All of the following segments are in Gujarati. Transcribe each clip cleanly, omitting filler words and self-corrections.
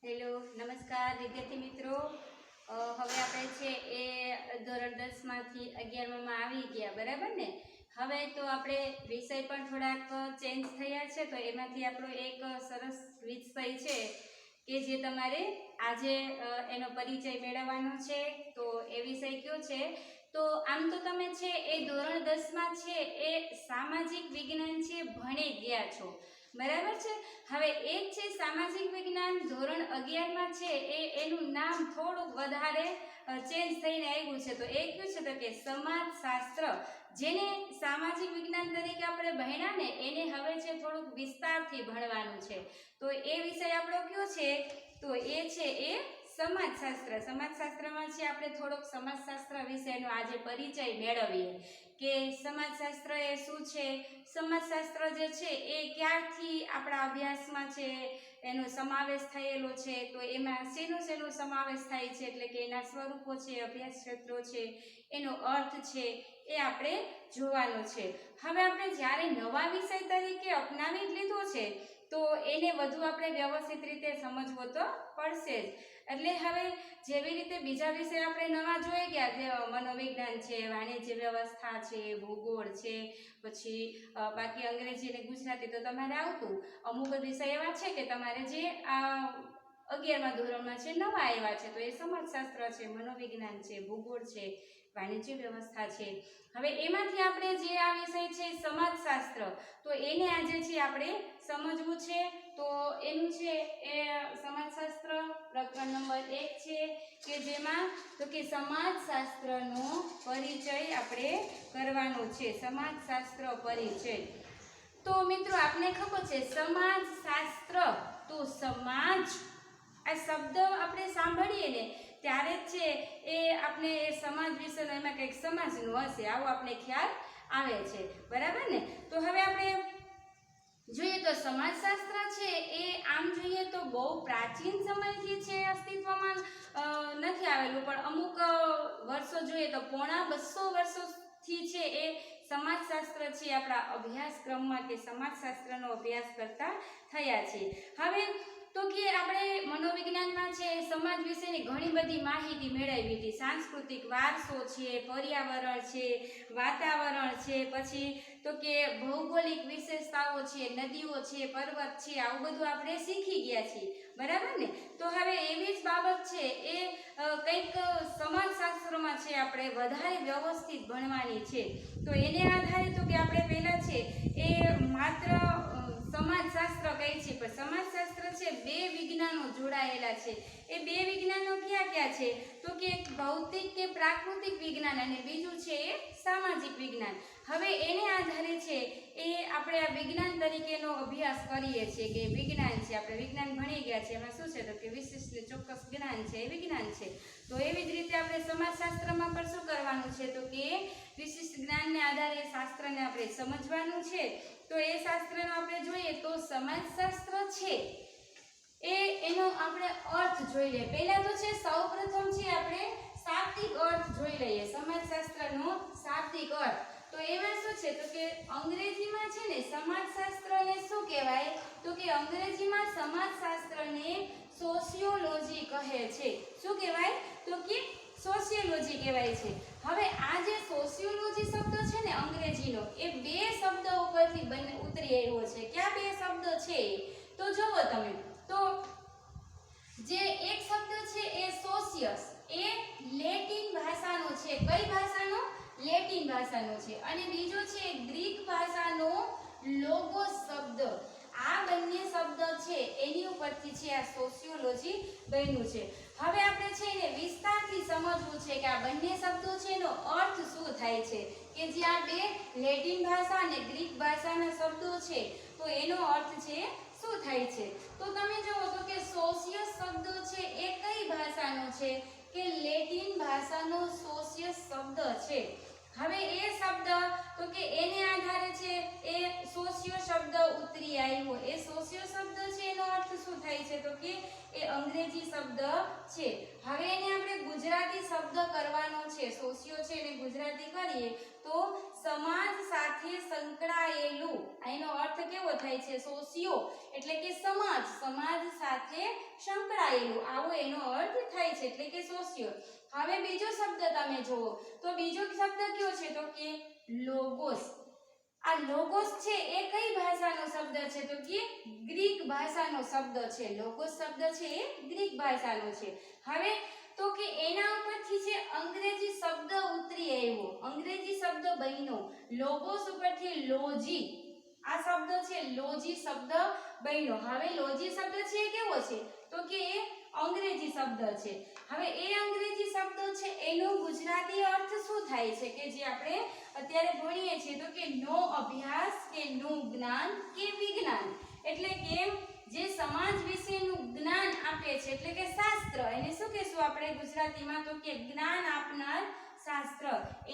હેલો નમસ્કાર વિદ્યાર્થી મિત્રો। હવે આપણે છે એ ધોરણ 10 માંથી 11માં આવી ગયા, બરાબર ને। હવે તો આપણે વિષય પણ થોડાક ચેન્જ થયા છે, તો એમાંથી આપણો એક સરસ વિષય છે કે જે તમારે આજે એનો પરિચય મેળવવાનો છે। તો એ વિષય કયો છે? તો આમ તો તમે છે એ ધોરણ 10માં છે એ સામાજિક વિજ્ઞાન છે ભણી ગયા છો, બરાબર છે। હવે એક છે સામાજિક વિજ્ઞાન ધોરણ 11માં છે એ એનું નામ થોડુંક વધારે ચેન્જ થઈને આવ્યું છે। તો એ કયું છે? તો કે સમાજશાસ્ત્ર, જેને સામાજિક વિજ્ઞાન તરીકે આપણે ભણ્યા ને એને હવે છે થોડુંક વિસ્તારથી ભણવાનું છે। તો એ વિષય આપણો કયો છે? તો એ છે એ સમાજશાસ્ત્ર। સમાજશાસ્ત્રમાં છે આપણે થોડોક સમાજશાસ્ત્ર વિશેનો આજે પરિચય મેળવીએ કે સમાજશાસ્ત્ર એ શું છે, સમાજશાસ્ત્ર જે છે એ ક્યારથી આપણા અભ્યાસમાં છે એનો સમાવેશ થયેલો છે, તો એમાં શેનો સમાવેશ થાય છે, એટલે કે એના સ્વરૂપો છે, અભ્યાસ ક્ષેત્રો છે, એનો અર્થ છે, એ આપણે જોવાનો છે। હવે આપણે જ્યારે નવા વિષય તરીકે અપનાવી જ લીધો છે તો એને વધુ આપણે વ્યવસ્થિત રીતે સમજવો તો પડશે જ। એટલે હવે જેવી રીતે બીજા વિષય આપણે નવા જોઈ ગયા, જે મનોવિજ્ઞાન છે, વાણિજ્ય વ્યવસ્થા છે, ભૂગોળ છે, પછી બાકી અંગ્રેજી અને ગુજરાતી તો તમારે આવતું, અમુક વિષય એવા છે કે તમારે જે 11મા ધોરણમાં છે નવા આવ્યા છે, તો એ સમાજશાસ્ત્ર છે, મનોવિજ્ઞાન છે, ભૂગોળ છે, વાણિજ્ય વ્યવસ્થા છે। હવે એમાંથી આપણે જે આ વિષય છે સમાજશાસ્ત્ર, તો એને આજે છે આપણે સમજવું છે। તો એનું છે એ સમાજશાસ્ત્ર પ્રકરણ નંબર 1 છે કે જેમાં તો કે સમાજશાસ્ત્રનો પરિચય આપણે કરવાનો છે, સમાજશાસ્ત્ર પરિચય। તો મિત્રો આપને ખબર છે સમાજશાસ્ત્ર, તો સમાજ આ શબ્દ આપણે સાંભળીએ ને ત્યારે જ છે એ આપણે એ સમાજ વિશેનો એમાં કંઈક સમાજનું હશે આવો આપણે ખ્યાલ આવે છે, બરાબર ને। તો હવે આપણે જોઈએ તો સમાજશાસ્ત્ર છે એ આમ જોઈએ તો બહુ પ્રાચીન સમયથી છે અસ્તિત્વમાં નથી આવેલું, પણ અમુક વર્ષો જોઈએ તો પોણા 200 વર્ષોથી છે એ સમાજશાસ્ત્ર છે આપણા અભ્યાસક્રમમાં કે સમાજશાસ્ત્રનો અભ્યાસ કરતા થયા છે। હવે તો કે આપણે મનોવિજ્ઞાનમાં છે સમાજ વિશેની ઘણી બધી માહિતી મેળવી હતી, સાંસ્કૃતિક વારસો છે, પર્યાવરણ છે, વાતાવરણ છે, પછી તો કે ભૌગોલિક વિશેષતાઓ છે, નદીઓ છે, પર્વત છે, આવું બધું આપણે શીખી ગયા છીએ, બરાબર ને। તો હવે એવી જ બાબત છે એ કંઈક સમાજશાસ્ત્રમાં છે આપણે વધારે વ્યવસ્થિત ભણવાની છે। તો એને આધારે તો કે આપણે પહેલા છે એ માત્ર સમાજશાસ્ત્ર કહે છે, પણ સમાજશાસ્ત્ર છે બે વિજ્ઞાનો જોડાયેલા છે। એ બે વિજ્ઞાનો ક્યાં ક્યાં છે? તો કે એક ભૌતિક કે પ્રાકૃતિક વિજ્ઞાન અને બીજું છે એ સામાજિક વિજ્ઞાન। હવે એને આધારે છે એ આપણે આ વિજ્ઞાન તરીકેનો અભ્યાસ કરીએ છીએ કે વિજ્ઞાન છે, આપણે વિજ્ઞાન ભણી ગયા છે, એમાં શું છે તો કે વિશિષ્ટ ચોક્કસ જ્ઞાન છે એ વિજ્ઞાન છે। તો એવી જ રીતે આપણે સમાજશાસ્ત્રમાં પણ શું કરવાનું છે તો કે વિશિષ્ટ જ્ઞાનને આધારે શાસ્ત્રને આપણે સમજવાનું છે। તો એ શાસ્ત્રનો આપણે જોઈએ તો સમાજશાસ્ત્ર છે એનો આપણે અર્થ જોઈ લઈએ। પહેલા તો છે સૌપ્રથમ છે આપણે શાબ્દિક અર્થ જોઈ લઈએ, સમાજશાસ્ત્રનો શાબ્દિક અર્થ। તો એમાં શું છે તો કે અંગ્રેજીમાં છે ને સમાજશાસ્ત્રને શું કહેવાય? તો કે અંગ્રેજીમાં સમાજશાસ્ત્રને સોશિયોલોજી કહે છે। શું કહેવાય? તો કે સોશિયોલોજી કહેવાય છે। હવે આ જે સોશિયોલોજી શબ્દ છે ને અંગ્રેજીનો, એ બે શબ્દ ઉપરથી ઉતરી આવ્યો છે। કયા બે શબ્દ છે? તો જુઓ તમે, તો જે એક શબ્દ છે એ સોશિયસ, એ લેટિન ભાષાનો છે। કઈ ભાષાનો? લેટિન ભાષાનો છે। અને બીજો છે ગ્રીક ભાષાનો લોગોસ શબ્દ। આ બંને શબ્દ છે એની ઉપરથી છે આ સોશિયોલોજી બન્યું છે। હવે આપણે છે એને વિસ્તારથી સમજવું છે કે આ બંને શબ્દો છે એનો અર્થ શું થાય છે, કે જે આ બે લેટિન ભાષા અને ગ્રીક ભાષાના શબ્દો છે તો એનો અર્થ છે શું થાય છે? તો તમે જુઓ તો કે સોશિયસ શબ્દ છે એ કઈ ભાષાનો છે? કે લેટિન ભાષાનો સોશિયસ શબ્દ છે। હવે એ શબ્દ તો કે એને આધારે છે એ સોશિયો શબ્દ ઉતરી આવ્યો। એ સોશિયો શબ્દ છે એનો અર્થ શું થાય છે તો કે એ અંગ્રેજી શબ્દ છે। હવે એને આપણે ગુજરાતી શબ્દ કરવાનો છે, સોશિયો છે એને ગુજરાતી કરીએ તો સમાજ સાથે સંકળાયેલું, એનો અર્થ કેવો થાય છે? સોશિયો એટલે કે સમાજ, સમાજ સાથે સંકળાયેલું, આવો એનો અર્થ થાય છે એટલે કે સોશિયો. હવે બીજો શબ્દ તમે જુઓ તો બીજો શબ્દ કયો છે? તો કે લોગોસ. આ લોગોસ છે એ કઈ ભાષાનો શબ્દ છે? તો કે ગ્રીક ભાષાનો શબ્દ છે. લોગોસ શબ્દ છે એ ગ્રીક ભાષાનો છે. હવે તો કે એના ઉપરથી છે અંગ્રેજી શબ્દ ઉતરી આવ્યો, અંગ્રેજી શબ્દ બન્યો. લોગોસ ઉપરથી લોજી, આ શબ્દ છે લોજી શબ્દ બન્યો. હવે લોજી શબ્દ છે એ કેવો છે? તો કે એ અંગ્રેજી શબ્દ છે. હવે એ અંગ્રેજી શબ્દ છે એનો ગુજરાતી અર્થ શું થાય છે કે જે આપણે અત્યારે ભણીએ છીએ? તો કે નો અભ્યાસ કે નું જ્ઞાન કે વિજ્ઞાન, એટલે કે જે સમાજ વિશેનું જ્ઞાન આપે છે એટલે કે શાસ્ત્ર. એને શું કહેશું આપણે ગુજરાતીમાં? તો કે જ્ઞાન આપનાર શાસ્ત્ર.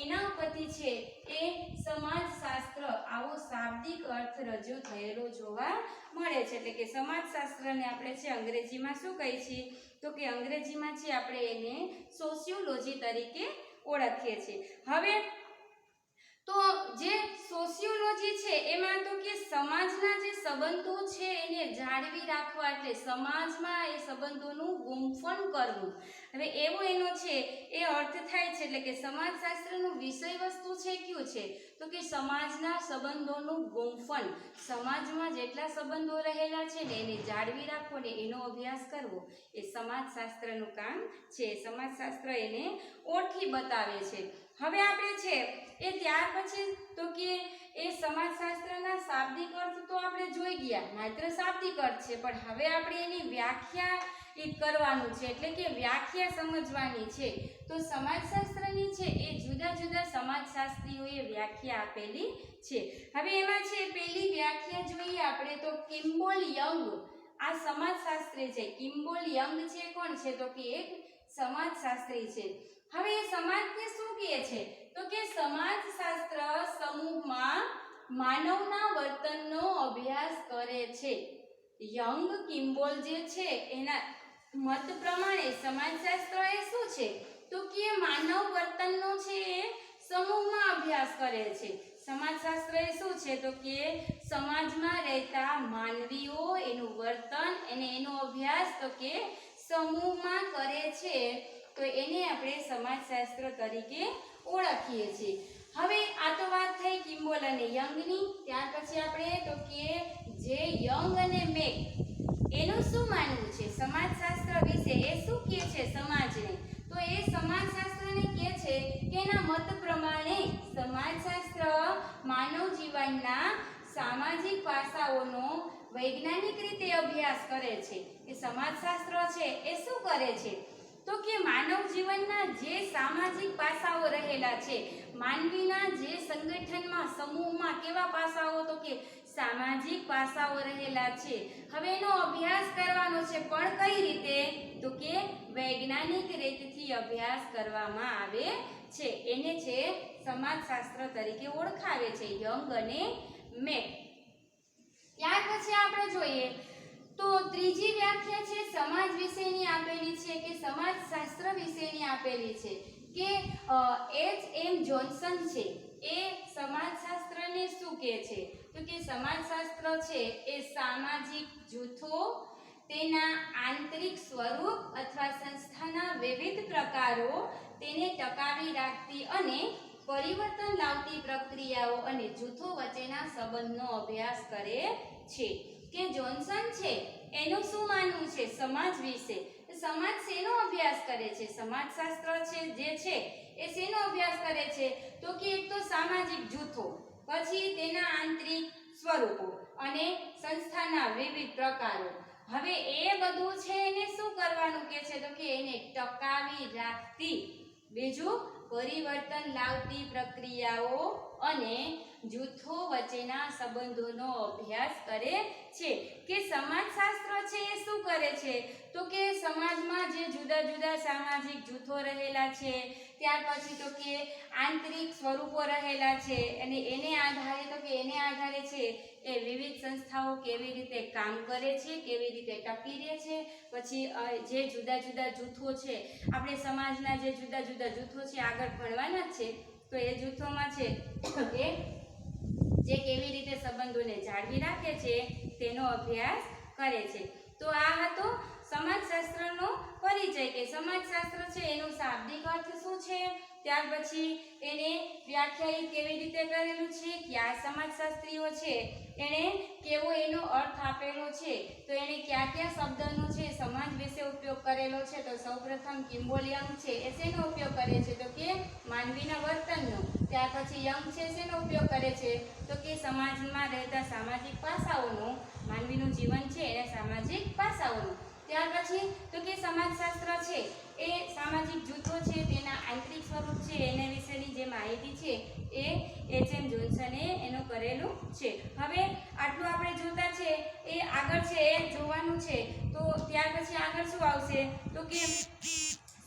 એના ઉપરથી છે એ સમાજ શાસ્ત્ર, આવો શાબ્દિક અર્થ રજૂ થયેલો જોવા મળે છે. એટલે કે સમાજ શાસ્ત્રને આપણે છે અંગ્રેજીમાં શું કહીએ છીએ? તો કે અંગ્રેજીમાં છે આપણે એને સોશિયોલોજી તરીકે ઓળખીએ છીએ. હવે તો જે સોશિયોલોજી છે એમાં તો કે સમાજના જે સંબંધો છે એને જાળવી રાખવા, એટલે સમાજમાં એ સંબંધોનું ગુંફન કરવું. હવે એવો એનો છે એ અર્થ થાય છે. એટલે કે સમાજશાસ્ત્રનું વિષય વસ્તુ છે કયું છે? તો કે સમાજના સંબંધોનું ગુંફન, સમાજમાં જેટલા સંબંધો રહેલા છે ને એને જાળવી રાખવો ને એનો અભ્યાસ કરવો એ સમાજશાસ્ત્રનું કામ છે. સમાજશાસ્ત્ર એને ઓળખી બતાવે છે. હવે આપણે છે એ ત્યાર પછી તો કે એ સમાજશાસ્ત્રના શાબ્દિક અર્થ તો આપણે જોઈ ગયા, માત્ર શાબ્દિક અર્થ છે, પણ હવે આપણે એની વ્યાખ્યા કરવાનું છે, એટલે કે વ્યાખ્યા સમજવાની છે. તો સમાજશાસ્ત્રની છે એ જુદા જુદા સમાજશાસ્ત્રીઓએ વ્યાખ્યા આપેલી છે. હવે એમાં છે પહેલી વ્યાખ્યા જોઈએ આપણે તો કિમ્બોલ યંગ, આ સમાજશાસ્ત્રી છે. કિમ્બોલ યંગ છે કોણ છે? તો કે એક સમાજશાસ્ત્રી છે. હવે એ સમાજને શું કહે છે? તો કે સમાજશાસ્ત્ર સમૂહમાં માનવના વર્તનનો અભ્યાસ કરે છે. યંગ કિમ્બોલ જે છે એના મત પ્રમાણે સમાજશાસ્ત્ર એ શું છે? તો કે માનવ વર્તનનો છે એ સમૂહમાં અભ્યાસ કરે છે. સમાજશાસ્ત્ર એ શું છે? તો કે સમાજમાં રહેતા માનવીઓ, એનું વર્તન અને એનો અભ્યાસ તો કે સમૂહમાં કરે છે. તો એને આપણે સમાજશાસ્ત્ર તરીકે ઓળખીએ છીએ. હવે આ તો વાત થઈ કિમ્બોલ અને યંગની. ત્યાર પછી આપણે તો કે જે યંગ અને મેક એનું શું માનવું છે સમાજશાસ્ત્ર વિશે? એ શું કહે છે સમાજને? તો એ સમાજશાસ્ત્રને કહે છે કે એના મત પ્રમાણે સમાજશાસ્ત્ર માનવ જીવનના સામાજિક પાસાઓનો વૈજ્ઞાનિક રીતે અભ્યાસ કરે છે. એ સમાજશાસ્ત્ર છે એ શું કરે છે? તો કે માનવ જીવનના જે સામાજિક પાસાઓ રહેલા છે, માનવીના જે સંગઠનમાં સમૂહમાં કેવા પાસાઓ? તો કે સામાજિક પાસાઓ રહેલા છે. હવે એનો અભ્યાસ કરવાનો છે, પણ કઈ રીતે? તો કે વૈજ્ઞાનિક રીતથી અભ્યાસ કરવામાં આવે છે. એને છે સમાજશાસ્ત્ર તરીકે ઓળખાવે છે યંગ અને મેક. ત્યાર પછી આપણે જોઈએ તો ત્રીજી વ્યાખ્યા છે સમાજ વિશેની આપેલી છે કે સમાજશાસ્ત્ર વિશેની આપેલી છે કે H.M. જોન્સન છે એ સમાજશાસ્ત્રને શું કહે છે? તો કે સમાજશાસ્ત્ર છે એ સામાજિક જૂથો, તેના આંતરિક સ્વરૂપ અથવા સંસ્થાના વિવિધ પ્રકારો, તેને ટકાવી રાખતી અને પરિવર્તન લાવતી પ્રક્રિયાઓ અને જૂથો વચ્ચેના સંબંધનો અભ્યાસ કરે છે. કે જોન્સન છે એનું શું માનવું છે સમાજ વિશે? સમાજ શેનો અભ્યાસ કરે છે? સમાજશાસ્ત્ર છે જે છે એ શેનો અભ્યાસ કરે છે? તો કે એક તો સામાજિક જૂથો, પછી તેના આંતરિક સ્વરૂપો અને સંસ્થાના વિવિધ પ્રકારો. હવે એ બધું છે એને શું કરવાનું કે છે? તો કે એને ટકાવી રાખતી, બીજું પરિવર્તન લાવતી પ્રક્રિયાઓ અને જૂથો વચ્ચેના સંબંધોનો અભ્યાસ કરે છે. કે સમાજશાસ્ત્ર છે એ શું કરે છે? તો કે સમાજમાં જે જુદા જુદા સામાજિક જૂથો રહેલા છે, ત્યાર પછી તો કે આંતરિક સ્વરૂપો રહેલા છે, અને એને આધારે છે એ વિવિધ સંસ્થાઓ કેવી રીતે કામ કરે છે, કેવી રીતે ટકી રહે છે. પછી જે જુદા જુદા જૂથો છે, આપણે સમાજના જે જુદા જુદા જૂથો છે આગળ ભણવાના જ છે, તો એ જૂથોમાં છે કે જે કેવી રીતે સંબંધ સંબંધોને જાળવી રાખે છે તેનો અભ્યાસ કરે છે. તો આ હતો સમાજશાસ્ત્રનો પરિચય કે સમાજશાસ્ત્ર છે એનો શાબ્દિક અર્થ શું છે, ત્યાર પછી એને વ્યાખ્યાયિત કેવી રીતે કરેલું છે, કયા સમાજશાસ્ત્રીઓ છે એણે કેવો એનો અર્થ આપેલો છે, તો એણે કયા કયા શબ્દનો છે સમાજ વિશે ઉપયોગ કરેલો છે. તો સૌપ્રથમ કિમ્બોલ યંગ છે એ શેનો ઉપયોગ કરે છે, તો કે માનવીના વર્તનનો. ત્યાર પછી યંગ છે શેનો ઉપયોગ કરે છે, તો કે સમાજમાં રહેતા સામાજિક પાસાઓનો, માનવીનું જીવન છે એના સામાજિક પાસાઓનો. ત્યાર પછી તો કે સમાજશાસ્ત્ર છે એ સામાજિક જૂથો છે તેના આંતરિક સ્વરૂપ છે એના વિશેની જે માહિતી છે એ એચ.એમ. જોન્સને એનું કરેલું છે. હવે આટલું આપણે જોતા છે એ આગળ છે એ જોવાનું છે. તો ત્યાર પછી આગળ શું આવશે, તો કે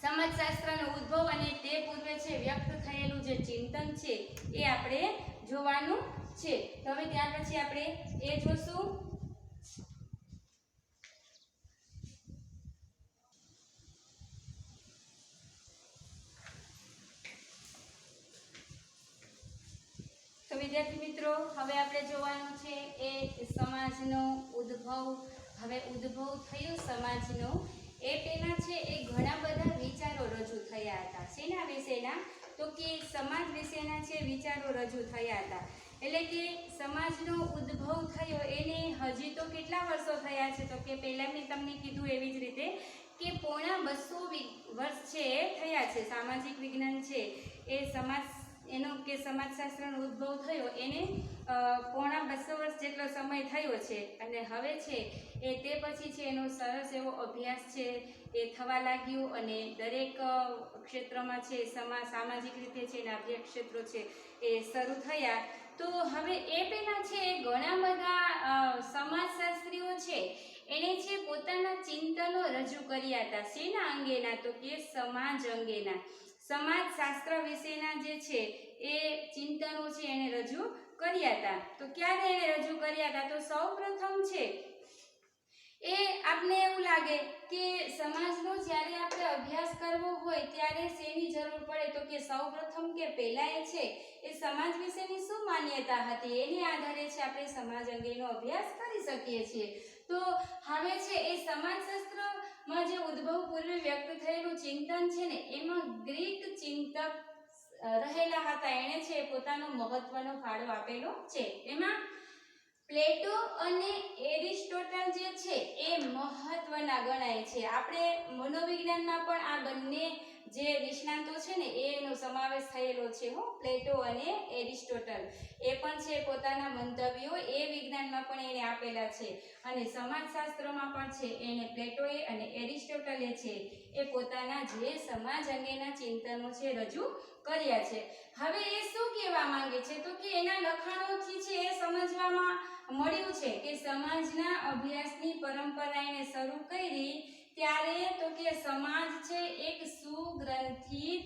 સમાજશાસ્ત્રનો ઉદ્ભવ અને તે પૂર્વે છે વ્યક્ત થયેલું જે ચિંતન છે એ આપણે જોવાનું છે. તો હવે ત્યાર પછી આપણે એ જોશું. તો વિદ્યાર્થી મિત્રો, હવે આપણે જોવાનું છે એ સમાજનો ઉદ્ભવ. હવે ઉદ્ભવ થયું સમાજનો એ પહેલા છે એ ઘણા બધા વિચારો રજૂ થયા હતા. શેના વિશેના, તો કે સમાજ વિશેના છે વિચારો રજૂ થયા હતા. એટલે કે સમાજનો ઉદ્ભવ થયો એને હજી તો કેટલા વર્ષો થયા છે, તો કે પહેલા મેં તમને કીધું એવી જ રીતે કે પોણા 200 વર્ષ છે એ થયા છે. સામાજિક વિજ્ઞાન છે એ એનો કે સમાજશાસ્ત્રનો ઉદ્ભવ થયો એને પોણા 200 વર્ષ જેટલો સમય થયો છે. અને હવે છે એ તે પછી છે એનો સરસ એવો અભ્યાસ છે એ થવા લાગ્યો અને દરેક ક્ષેત્રમાં છે સામાજિક રીતે છે એના અભ્યાસ ક્ષેત્રો છે એ શરૂ થયા. તો હવે એ પહેલાં છે ઘણા બધા સમાજશાસ્ત્રીઓ છે એણે છે પોતાના ચિંતનો રજૂ કર્યા હતા. શેના અંગેના, તો કે સમાજ અંગેના. સમાજશાસ્ત્ર વિશેના જે છે એ ચિંતનો છે એને રજૂ કર્યા હતા. તો ક્યારે એને રજૂ કર્યા હતા, તો સૌપ્રથમ છે એ આપને એવું લાગે કે સમાજનો જ્યારે આપણે અભ્યાસ કરવો હોય ત્યારે શેની જરૂર પડે, તો કે સૌપ્રથમ કે પહેલા એ છે એ સમાજ વિશેની શું માન્યતા હતી એની આધારે છે આપણે સમાજ અંગેનો અભ્યાસ કરી શકીએ છીએ. તો હવે છે એ સમાજશાસ્ત્રમાં જે ઉદ્ભવ પૂર્વે વ્યક્ત થયેલું ચિંતન છે ને એમાં ગ્રીક ચિંતક રહેલા હતા. એણે છે પોતાનો મહત્વનો ફાળો આપેલો છે. એમાં પ્લેટો અને એરિસ્ટોટલ જે છે એ મહત્વના ગણાય છે. આપણે મનોવિજ્ઞાનમાં પણ આ બંને જે નિષ્ણાંતો છે ને એનો સમાવેશ થયેલો છે. પ્લેટો અને એરિસ્ટોટલ એ પણ છે પોતાના મંતવ્યો એ વિજ્ઞાનમાં પણ એને આપેલા છે. અને સમાજશાસ્ત્રમાં પણ છે એને પ્લેટોએ અને એરિસ્ટોટલે છે એ પોતાના જે સમાજ અંગેના ચિંતનો છે રજૂ કર્યા છે. હવે એ શું કહેવા માંગે છે, તો કે એના લખાણોથી છે એ સમજવામાં મળ્યું છે કે સમાજના અભ્યાસની પરંપરા એને શરૂ કરી ત્યારે તો કે સમાજ છે એક સુગ્રંથિત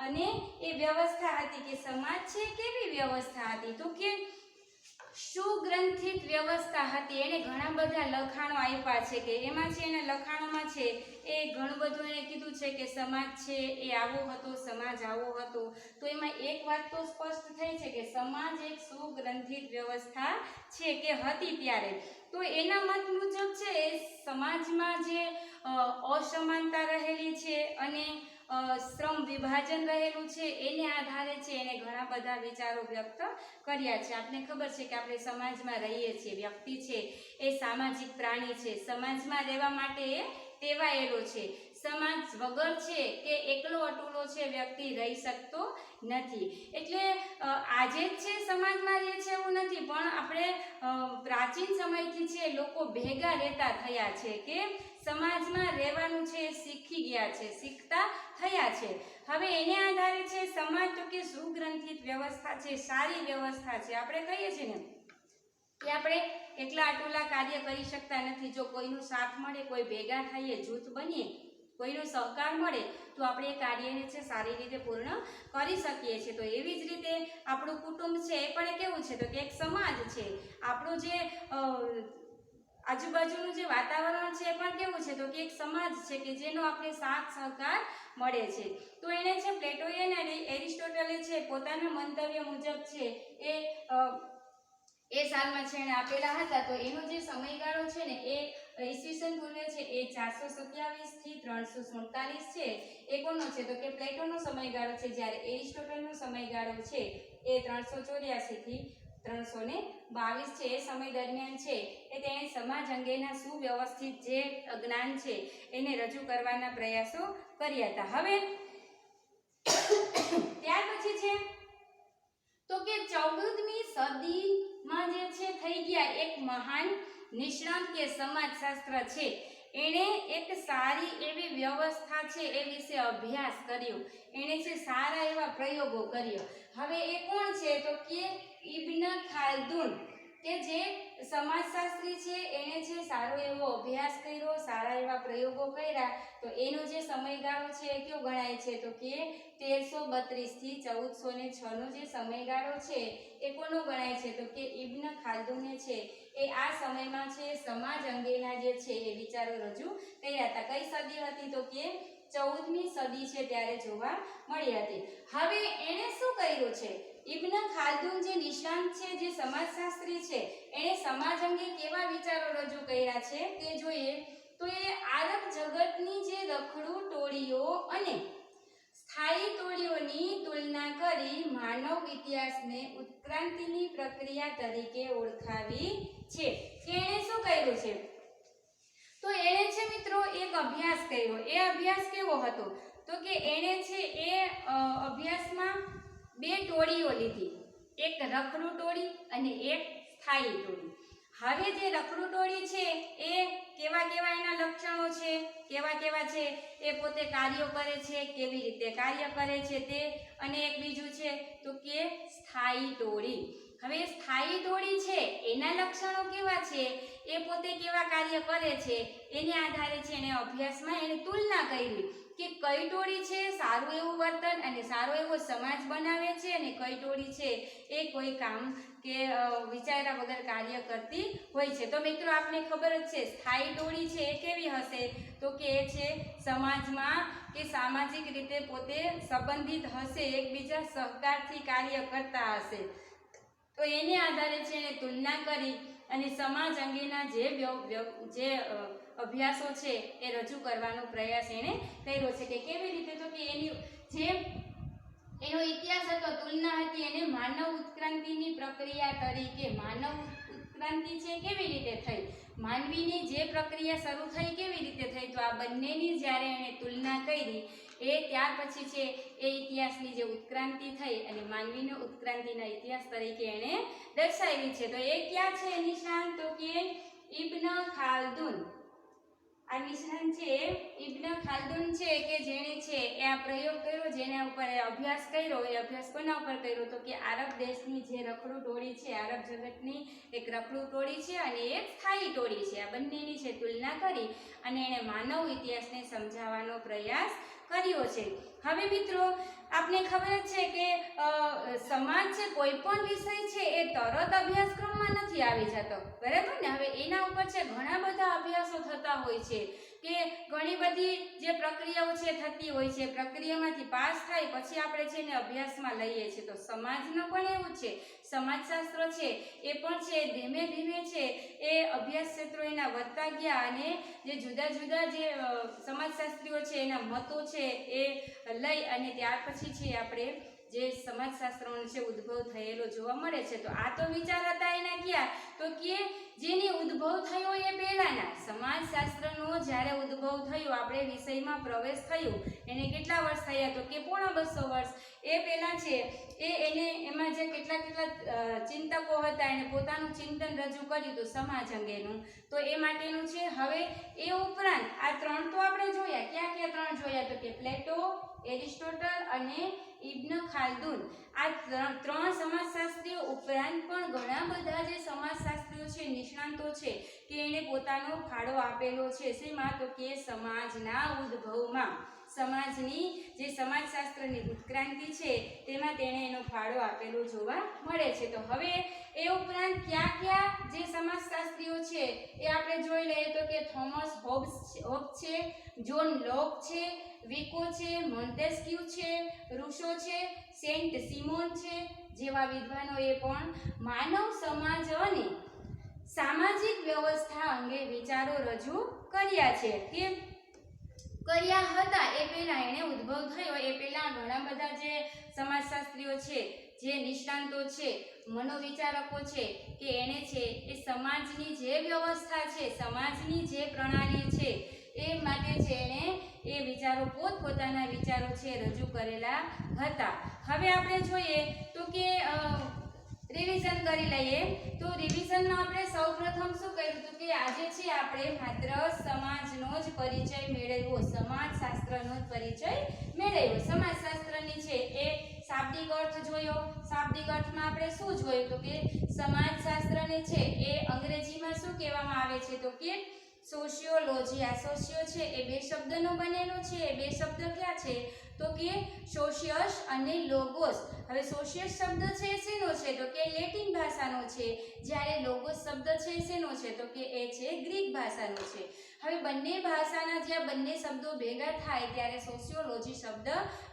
અને એ વ્યવસ્થા હતી. કે સમાજ છે કેવી વ્યવસ્થા હતી, તો કે સુગ્રંથિત વ્યવસ્થા હતી. એને ઘણા બધા લખાણો આપ્યા છે કે એમાં છે એના લખાણોમાં છે એ ઘણું બધું એને કીધું છે કે સમાજ છે એ આવો હતો, સમાજ આવો હતો. તો એમાં એક વાત તો સ્પષ્ટ થઈ છે કે સમાજ એક સુગ્રંથિત વ્યવસ્થા છે કે હતી ત્યારે. તો એના મત મુજબ છે સમાજમાં જે અસમાનતા રહેલી છે અને શ્રમ વિભાજન રહેલું છે એને આધારે છે એને ઘણા બધા વિચારો વ્યક્ત કર્યા છે. આપને ખબર છે કે આપણે સમાજમાં રહીએ છીએ, વ્યક્તિ છે એ સામાજિક પ્રાણી છે, સમાજમાં રહેવા માટે એ ટેવાયેલો છે. સમાજ વગર છે કે એકલો અટુલો છે વ્યક્તિ રહી શકતો નથી. એટલે આજે જ છે સમાજમાં રહે છે એવું નથી, પણ આપણે પ્રાચીન સમયથી છે લોકો ભેગા રહેતા થયા છે કે સમાજમાં રહેવાનું છે શીખી ગયા છે, શીખતા થયા છે. હવે એને આધારે છે સમાજ તો કે સુગ્રંથિત વ્યવસ્થા છે, સારી વ્યવસ્થા છે. આપણે કહીએ છીએ ને કે આપણે એકલા આટલા કાર્ય કરી શકતા નથી. જો કોઈનો સાથ મળે, કોઈ ભેગા થઈએ, જૂથ બનીએ, કોઈનો સહકાર મળે તો આપણે એ કાર્યને છે સારી રીતે પૂર્ણ કરી શકીએ છીએ. તો એવી જ રીતે આપણું કુટુંબ છે એ પણ કેવું છે, તો કે એક સમાજ છે. આપણું જે આજુબાજુનું જે વાતાવરણ છે એ પણ કેવું છે, તો કે એક સમાજ છે કે જેનો આપણે સાથ સહકાર મળે છે. તો એને છે પ્લેટોએ અને એરિસ્ટોટલે છે પોતાના મંતવ્ય મુજબ છે એ સાલમાં છે એને આપેલા હતા, તો એનો જે સમયગાળો છે ને એ ઈસવીસન પૂર્વે છે એ 427 થી 347 છે એ કોનો છે તો કે પ્લેટોનો સમયગાળો છે, જ્યારે એરિસ્ટોટલનો સમયગાળો છે એ 384 થી 322 છે. એ સમય દરમિયાન છે એ તેણે સમાજ અંગેના સુવ્યવસ્થિત જે જ્ઞાન છે એને રજૂ કરવાના પ્રયાસો કર્યા હતા. હવે ત્યાર પછી છે તો કે 14મી સદીમાં જે છે થઈ ગયા એક મહાન નિષ્ણાત કે સમાજશાસ્ત્ર છે, એણે એક સારી એવી વ્યવસ્થા છે એ વિશે અભ્યાસ કર્યો, એણે છે સારા એવા પ્રયોગો કર્યો. હવે એ કોણ છે તો કે ઇબ્ન ખાલ્દુન, કે જે સમાજશાસ્ત્રી છે એણે છે સારો એવો અભ્યાસ કર્યો, સારા એવા પ્રયોગો કર્યા, તો એનો જે સમયગાળો છે એ કયો ગણાય છે તો કે 1332 થી 1406 નો જે સમયગાળો છે એ કોનો ગણાય છે તો કે ઇબ્ન ખાલ્દુને છે એ આ સમયમાં છે સમાજ અંગેના જે છે એ વિચારો રજૂ કર્યા હતા. કઈ સદી હતી તો કે 14મી સદી છે ત્યારે જોવા મળી હતી. હવે એણે શું કર્યું છે, ઇબ્ન ખાલ્દુન જે નિષ્ણાંત છે, જે સમાજશાસ્ત્રી છે, એણે સમાજ અંગે કેવા વિચારો રજૂ કર્યા છે તે જોઈએ તો એ આરબ જગતની જે રખડુ ટોળીઓ અને સ્થાયી ટોળીઓની તુલના કરી માનવ ઇતિહાસને ઉત્ક્રાંતિની પ્રક્રિયા તરીકે ઓળખાવી છે. કે એણે શું કર્યું છે તો એણે છે મિત્રો એક અભ્યાસ કર્યો. એ અભ્યાસ કેવો હતો તો કે એણે છે એ અભ્યાસમાં બે ટોળીઓ લીધી, એક રખડુ ટોળી અને એક સ્થાયી ટોળી. હવે જે રખડુ ટોળી છે એ કેવા કેવા એના લક્ષણો છે, કેવા છે એ પોતે કાર્યો કરે છે, કેવી રીતે કાર્ય કરે છે તે, અને એક બીજું છે તો કે સ્થાયી ટોળી. હવે સ્થાયી ટોળી છે એના લક્ષણો કેવા છે, એ પોતે કેવા કાર્ય કરે છે, એને આધારે છે એને અભ્યાસમાં એને તુલના કરી કે કઈ ટોળી છે સારું એવું વર્તન અને સારો એવો સમાજ બનાવે છે અને કઈ ટોળી છે એ કોઈ કામ કે વિચાર્યા વગર કાર્ય કરતી હોય છે. તો મિત્રો આપને ખબર જ છે સ્થાયી ટોળી છે એ કેવી હશે તો કે એ છે સમાજમાં કે સામાજિક રીતે પોતે સંબંધિત હશે, એકબીજા સહકારથી કાર્ય કરતા હશે, તો એને આધારે છે એને તુલના કરી અને સમાજ અંગેના જે અભ્યાસો છે એ રજૂ કરવાનો પ્રયાસ એણે કર્યો છે. કે કેવી રીતે તો કે એની જે એનો ઇતિહાસ હતો, તુલના હતી, એને માનવ ઉત્ક્રાંતિની પ્રક્રિયા તરીકે, માનવ ઉત્ક્રાંતિ છે કેવી રીતે થઈ, માનવીની જે પ્રક્રિયા શરૂ થઈ કેવી રીતે થઈ, તો આ બંનેની જ્યારે એણે તુલના કરી એ ત્યાર પછી છે એ ઇતિહાસની જે ઉત્ક્રાંતિ થઈ અને માનવીનો ઉત્ક્રાંતિના ઇતિહાસ તરીકે એણે દર્શાવી છે. તો એ ક્યાં છે નિષ્ણાંત તો કે ઇબ્ન ખાલ્દુન. આ નિષ્ણાંત છે ઇબ્ન ખાલ્દુન છે કે જેણે છે એ આ પ્રયોગ કર્યો, જેના ઉપર અભ્યાસ કર્યો. એ અભ્યાસ કોના ઉપર કર્યો તો કે આરબ દેશની જે રખડુ ટોળી છે, આરબ જગતની એક રખડુ ટોળી છે અને એક સ્થાયી ટોળી છે, આ બંનેની છે તુલના કરી અને એણે માનવ ઇતિહાસને સમજાવવાનો પ્રયાસ કર્યો છે. હવે મિત્રો આપને ખબર જ છે કે સમાજ છે કોઈ પણ વિષય છે એ તરત અભ્યાસક્રમમાં નથી આવી જતો, બરાબર ને. હવે એના ઉપર છે ઘણા બધા અભ્યાસો થતા હોય છે કે ઘણી બધી જે પ્રક્રિયાઓ છે થતી હોય છે, પ્રક્રિયામાંથી પાસ થાય પછી આપણે છે ને અભ્યાસમાં લઈએ છીએ. તો સમાજનું પણ એવું છે, સમાજશાસ્ત્ર છે એ પણ છે ધીમે ધીમે છે એ અભ્યાસ ક્ષેત્રો એના વધતા ગયા અને જે જુદા જુદા જે સમાજશાસ્ત્રીઓ છે એના મતો છે એ લઈ અને ત્યાર પછી છે આપણે જે સમાજશાસ્ત્રનો છે ઉદ્ભવ થયેલો જોવા મળે છે. તો આ તો વિચાર હતા એના ક્યાં તો કે જેની ઉદ્ભવ થયો એ પહેલાના સમાજશાસ્ત્રનો જ્યારે ઉદ્ભવ થયો, આપણે વિષયમાં પ્રવેશ થયો એને કેટલા વર્ષ થયા તો કે પોણા 200 વર્ષ. એ પહેલા છે એને એમાં જે કેટલા ચિંતકો હતા એને પોતાનું ચિંતન રજૂ કર્યું હતું સમાજ અંગેનું, તો એ માટેનું છે. હવે એ ઉપરાંત આ ત્રણ તો આપણે જોયા, ક્યાં ત્રણ જોયા તો કે પ્લેટો, એરિસ્ટોટલ અને ઇબ્ન ખાલ્દુન. આ ત્રણ સમાજશાસ્ત્રીઓ ઉપરાંત પણ ઘણા બધા જે સમાજશાસ્ત્રીઓ છે, નિષ્ણાંતો છે કે એને પોતાનો ફાળો આપેલો છે. શેમાં તો કે સમાજના ઉદ્ભવમાં, સમાજની જે સમાજશાસ્ત્રની ઉત્ક્રાંતિ છે તેમાં તેણે એનો ફાળો આપેલો જોવા મળે છે. તો હવે એ ઉપરાંત ક્યાં જે સમાજશાસ્ત્રીઓ છે એ આપણે જોઈ લઈએ તો કે થોમસ હોબ્સ છે, જોન લોક છે, વિકો છે, મોન્ટેસ્ક્યુ છે, રૂસો છે, સેન્ટ સિમોન છે, જેવા વિદ્વાનોએ પણ માનવ સમાજ અને સામાજિક વ્યવસ્થા અંગે વિચારો રજૂ કર્યા છે કે કર્યા હતા. એ પહેલા એને ઉદ્ભવ થયો એ પહેલા ઘણા બધા જે સમાજશાસ્ત્રીઓ છે, જે નિષ્ણાંતો છે, મનોવિચારકો છે, કે એને છે એ સમાજની જે વ્યવસ્થા છે, સમાજની જે પ્રણાલી છે એ માટે છે એને એ વિચારો પોતપોતાના વિચારો છે રજૂ કરેલા હતા. હવે આપણે જોઈએ તો કે રિવિઝન કરી લઈએ. તો રિવિઝનમાં આપણે સૌપ્રથમ શું કર્યું હતું કે આજે છે આપણે માત્ર સમાજનો જ પરિચય મેળવ્યો, સમાજશાસ્ત્રનો જ પરિચય મેળવ્યો. સમાજશાસ્ત્રની છે એ શાબ્દિક અર્થ જોયો. શાબ્દિક અર્થમાં આપણે શું જોયું તો કે સમાજશાસ્ત્રને છે એ અંગ્રેજીમાં શું કહેવામાં આવે છે તો કે સોશિયોલોજી. આ સોશિયો છે એ બે શબ્દનો બનેલો છે. એ બે શબ્દ ક્યાં છે તો કે સોશિયસ અને લોગોસ. હવે સોશિયસ શબ્દ છે શેનો છે તો કે લેટિન ભાષાનો છે, જ્યારે લોગોસ શબ્દ છે શેનો છે તો કે એ છે ગ્રીક ભાષાનો છે. હવે બંને ભાષાના જ્યાં બંને શબ્દો ભેગા થાય ત્યારે સોશિયોલોજી શબ્દ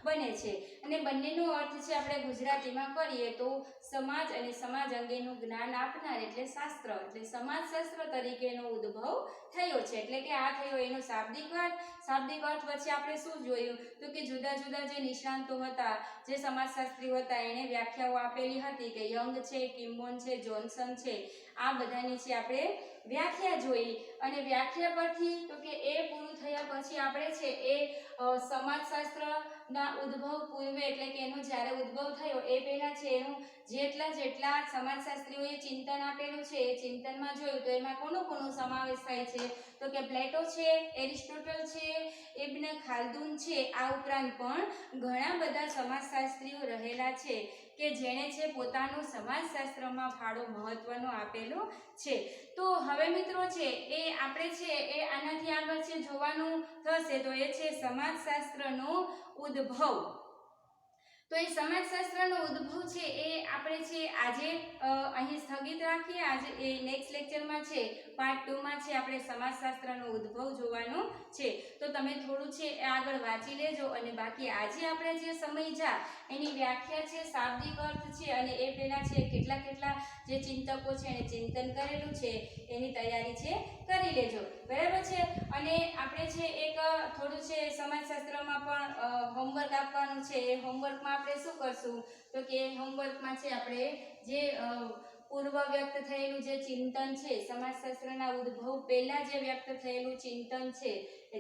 બને છે અને બંનેનો અર્થ છે આપણે ગુજરાતીમાં કરીએ તો સમાજ અને સમાજ અંગેનું જ્ઞાન આપનાર એટલે શાસ્ત્ર, એટલે સમાજશાસ્ત્ર તરીકેનો ઉદ્ભવ થયો છે. એટલે કે આ થયો એનો શાબ્દિક અર્થ. શાબ્દિક અર્થ પછી આપણે શું જોયું તો કે જુદા જુદા જે નિષ્ણાંતો હતા, જે સમાજશાસ્ત્રીઓ હતા, એને વ્યાખ્યાઓ આપેલી હતી કે યંગ છે, કિમ્બોન છે, જોન્સન છે, આ બધાની છે આપણે વ્યાખ્યા જોઈ. અને વ્યાખ્યા પરથી તો કે એ પૂરું થયા પછી આપણે છે એ સમાજશાસ્ત્રના ઉદ્ભવ પૂર્વે એટલે કે એનો જ્યારે ઉદ્ભવ થયો એ પહેલા છે એનું જેટલા સમાજશાસ્ત્રીઓએ ચિંતન આપેલું છે એ ચિંતનમાં જોયું તો એમાં કોનો સમાવેશ થાય છે તો કે પ્લેટો છે, એરિસ્ટોટલ છે, ઇબ્ન ખાલ્દુન છે. આ ઉપરાંત પણ ઘણા બધા સમાજશાસ્ત્રીઓ રહેલા છે કે જેણે છે પોતાનો સમાજશાસ્ત્રમાં ફાળો મહત્વનો આપેલો છે. તો હવે મિત્રો છે એ આપણે છે એ આનાથી આગળ છે જોવાનું થશે તો એ છે સમાજશાસ્ત્રનો ઉદ્ભવ. તો એ સમાજશાસ્ત્રનો ઉદ્ભવ છે એ આપણે છે આજે અહીં સ્થગિત રાખીએ. આજે એ નેક્સ્ટ લેક્ચરમાં છે પાર્ટ 2 માં છે આપણે સમાજશાસ્ત્રનો ઉદ્ભવ જોવાનો છે. તો તમે થોડું છે એ આગળ વાંચી લેજો અને બાકી આજે આપણે જે સમજ્યા એની વ્યાખ્યા છે, શાબ્દિક અર્થ છે અને એ પહેલા છે કેટલા જે ચિંતકો છે એને ચિંતન કરેલું છે એની તૈયારી છે કરી લેજો. બરાબર છે. અને આપણે છે એક થોડું છે સમાજશાસ્ત્રમાં પણ હોમવર્ક આપવાનું છે. એ હોમવર્કમાં આપણે શું કરશું તો કે હોમવર્કમાં છે આપણે જે પૂર્વ વ્યક્ત થયેલું જે ચિંતન છે, સમાજશાસ્ત્રના ઉદ્ભવ પહેલા જે વ્યક્ત થયેલું ચિંતન છે,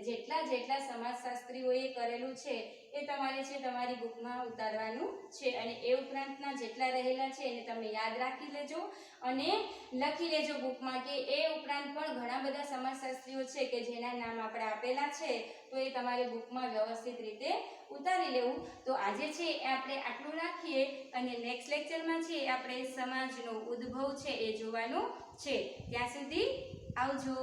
જેટલા સમાજશાસ્ત્રીઓએ કરેલું છે એ તમારે છે તમારી બુકમાં ઉતારવાનું છે. અને એ ઉપરાંતના જેટલા રહેલા છે એને તમે યાદ રાખી લેજો અને લખી લેજો બુકમાં કે એ ઉપરાંત પણ ઘણા બધા સમાજશાસ્ત્રીઓ છે કે જેના નામ આપણે આપેલા છે, તો એ તમારી બુકમાં વ્યવસ્થિત રીતે ઉતારી લેવું. તો આજે છે એ આપણે આટલું રાખીએ અને નેક્સ્ટ લેક્ચરમાં છે આપણે સમાજનો ઉદ્ભવ છે એ જોવાનું છે. ત્યાં સુધી આવજો.